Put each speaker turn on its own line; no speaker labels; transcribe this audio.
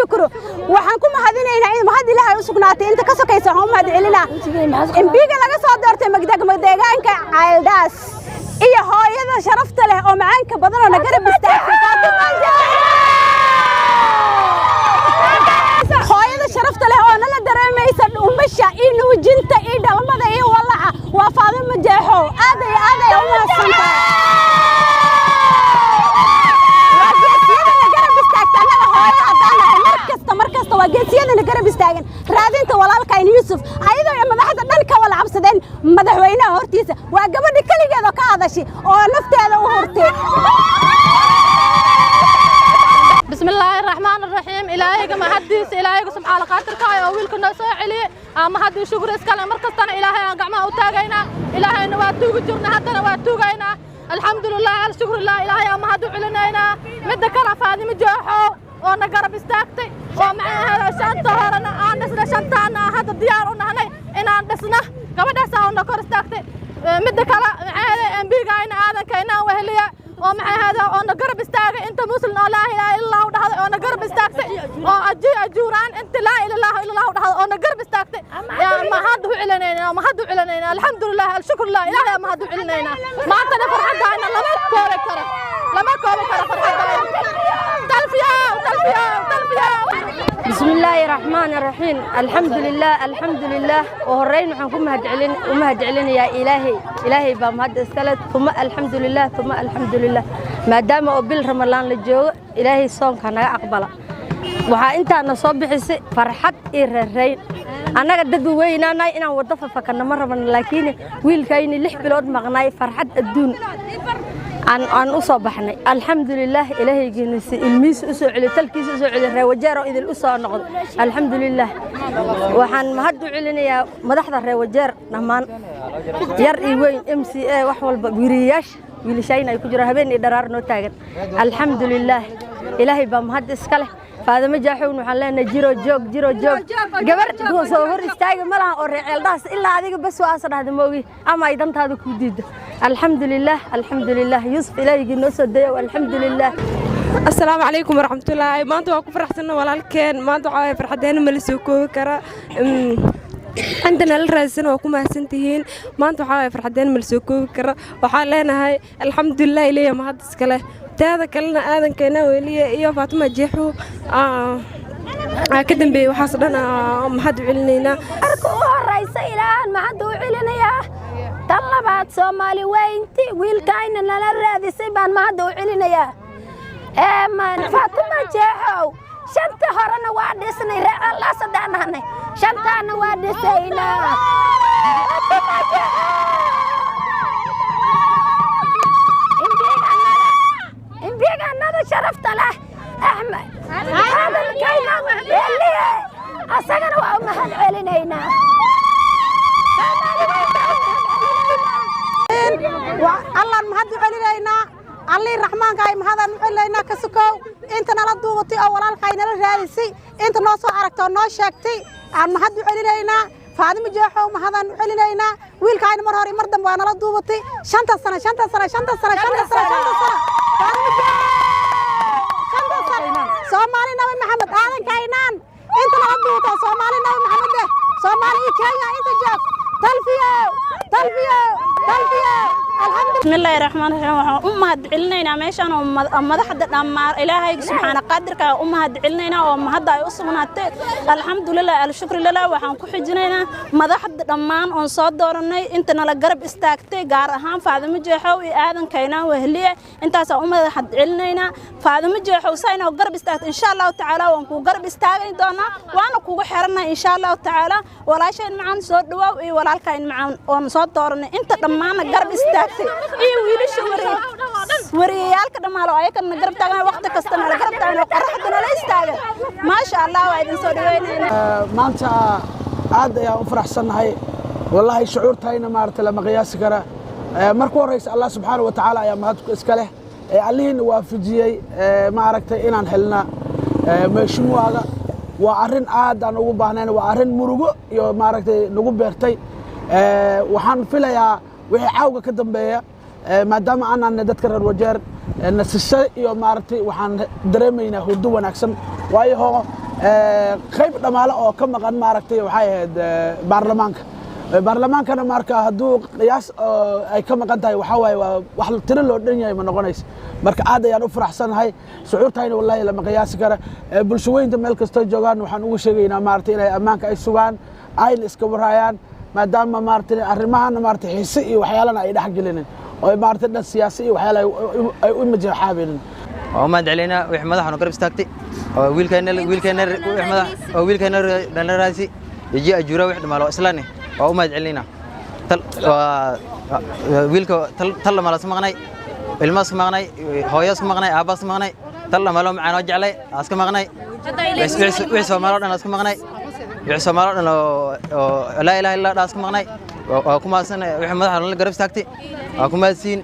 shukru waxaan ku mahadinaynaa in mahad Ilaahay u sugnaatay inta ka sokaysa waxaan u mahadcelinaa imbiga laga soo doortay magdeegaanka Caaldaas iyo hooyada sharafta leh oo macaanka badan oo naga garab istaagtay hooyada sharafta leh oo nala dareemaysa umasha in wajinta iyo dhalmada iyo walaca waa Faadimo Jeexo aad ay u mahadsantahay markasta waa geesiyadana garab istaagan raadinta walaalkayna Yuusuf ayadoo madaxda dhanka wala cabsadeen madaxweynaha hortiisa waa gabadha kaligeed oo ka hadashay oo nafteeda u hurtay
bismillaahir rahmaanir rahiim ilaahayga mahadiis ilaahayga subxaana qaadirka oo wiilkana soo celiye ama hadii shukr iskale markastana ilaahay aan gacmaha u taagayna ilaahayna waa tuugu jirna hadana waa tuugayna alxamdulillah alshukrillah ilaahay ama hadu celinayna mid kala Faadimo Jeexo oo na garab istaagtay oo macnaheeda shanta horena aan dhisna shantaana hadda diyaar u nahnay inaan dhisna gabadhaas oo na kor istaagtay mid kale macnaheeda ambigaayna aadankeena weheliya oo macnaheeda oo na garab istaagay inta muslim oo laa ilaaha illa allah dhahday oo na garab istaagtay oo ajuuraan inta laa ilaaha illa allah dhahday oo na garab istaagtay ma hadu celinayna alxamdulillah alshukrillah ilaahay ma hadu celinayna maanta farxadaana lama koobi karo farxadaana
بسم الله الرحمن الرحيم الحمد لله وهرين وحنكم مهد علين يا إلهي بمهد السلام ثم الحمد لله ما دام قبل رمضان للجو إلهي صوم كان أقبله وها أنت أنا صبح فرحت إيرين أنا قد وين أنا وظف فكنا مرة من لكن ويل كاين اللي بلود مغناي فرحت الدون عن أصابحنا الحمد لله إلهي جنس الميس أسوع تلكيس أسوع الرواجار إذا الأسوع نقض الحمد لله وحن مهدو علينا يا مدحضر الرواجار نمان يرئي وين MCA وحول بيرياش ويلشينا يكجرها بين إدرار نوتاجر الحمد لله إلهي بمهد إسكاله فهذا جاحو وحلنا جيرو جوج قبرت صور استاج ملها الرعيل داس إلا هذيك بس وأصل هذا موجي أما إذا أنت هذا كوديد الحمد لله يوسف إلهي جنوس الدنيا والحمد لله
السلام عليكم ورحمة الله ما أنتوا أكو فرحتنا ولا الكين ما أنتوا فرحتين ملسوكو كرا عندنا الرئيسين وكم سنتين ما أنتوا فرحتين ملسوكو كرا وحالنا هاي الحمد لله إليه ما هذا سكله هذا كلنا آذن كنا وليه إيه فاطمة جيحو كدن بي وحصلنا ما حد علينا
أركوها الرئيس إلهان ما حد علينا طلبات سومالي وينتي ويلكاين لنا الرادي سيبان ما حد علينا ما فاطمة جيحو شنت هرنا وادسني رأى الله صدقنا شنتنا وادسينا فاطمة جيحو إمبيك أنا شرفت له أحمد هذا الكلام اللي أصغر وأمهد علينا
الله المهد علينا الله الرحمن قايم هذا علينا كسكو أنت نلا دوبتي أولا الخينا الرئيسي أنت ناصو عرفتو ناشكتي المهد علينا فاطمة جيحو هذا علينا ويل كاين مرهري مردم وانا لا دوبتي شنطة سنة سومالي نبي محمد آذن كاينان انت لا دوبتو سومالي نبي محمد سومالي كينيا انت جاك تلفيو
بسم الله الرحمن الرحيم أمهد علينا ماشان ومدحد دمار إلهي سبحانه قدرك أمهد علينا ومهد يوصلنا الحمد لله الشكر لله وحن كحجنا مدحد دمان أنصاد دورنا أنت نلقرب استاكتي جارهان فاطمة جيحو آذن كينا وهلية أنت أمهد علينا فاطمة جيحو ساينا وقرب استاكت إن شاء الله تعالى وانكو قرب استاكت دونا وانا كو حرنا إن شاء الله تعالى ولا شيء معنا صوت دواء ولا الكائن معنا أنصاد دورنا أنت دمان قرب استاكتي إيه ويلش وريالك دمالو أيك نقرب تاعنا وقت كستنا نقرب تاعنا قرحتنا لا يستاجر ما شاء الله وعدين سودوين
ما أنت عاد يا أفرح سنة هاي والله شعور تاينا مارت لما قياس كرا مركو رئيس الله سبحانه وتعالى يا مهد إسكاله علينا وافجي ما عرفت إن حلنا مشمو هذا وعرن عاد أنا وبهنا وعرن مرجو يا ما عرفت نقول بيرتي وحن فيلا يا وحي عاوقة كدنبية maadaama aanan dadka reer wajeer nasasho iyo maartay waxaan dareemaynaa hurdo wanaagsan waayo qayb dhamaale oo ka maqan maaragtay waxay ahayd baarlamaanka baarlamaankana marka hadduu qiyaas ay ka maqan tahay waxaa waaye waa wax tiro loo dhan yahay ma noqonaysa marka aad ayaan u faraxsanahay shucuurtayna wallaahi lama qiyaasi kara bulshooyinka meel kastoo joogaan waxaan ugu sheegaynaa maaragtay inay ammaanka ay sugaan ayna iska warayaan maadaama maaragtay arrimahan maaragtay xiise iyo waxyaalana ay dhex gelinin oo maaragtay dhan siyaasi iyo waxyaala ay u majaxaabinin
oo ma dacleena wix madaxna garab istaagtay oo wiilkeena dhalaraasi yaji ajuura wix dhamaalo islaane oo u mahadcelina wiilka tal lama la samaynay ilmaas maqnay hooyas maqnay aabaas maqnay tal lama loo macaan oo jeclay aska maqnay wix Soomaaliya dhan aska maqnay wix Soomaaliya dhan oo la ilaaha illa aska maqnay oo kuma san wix madaxna la garab istaagtay oo kuma siin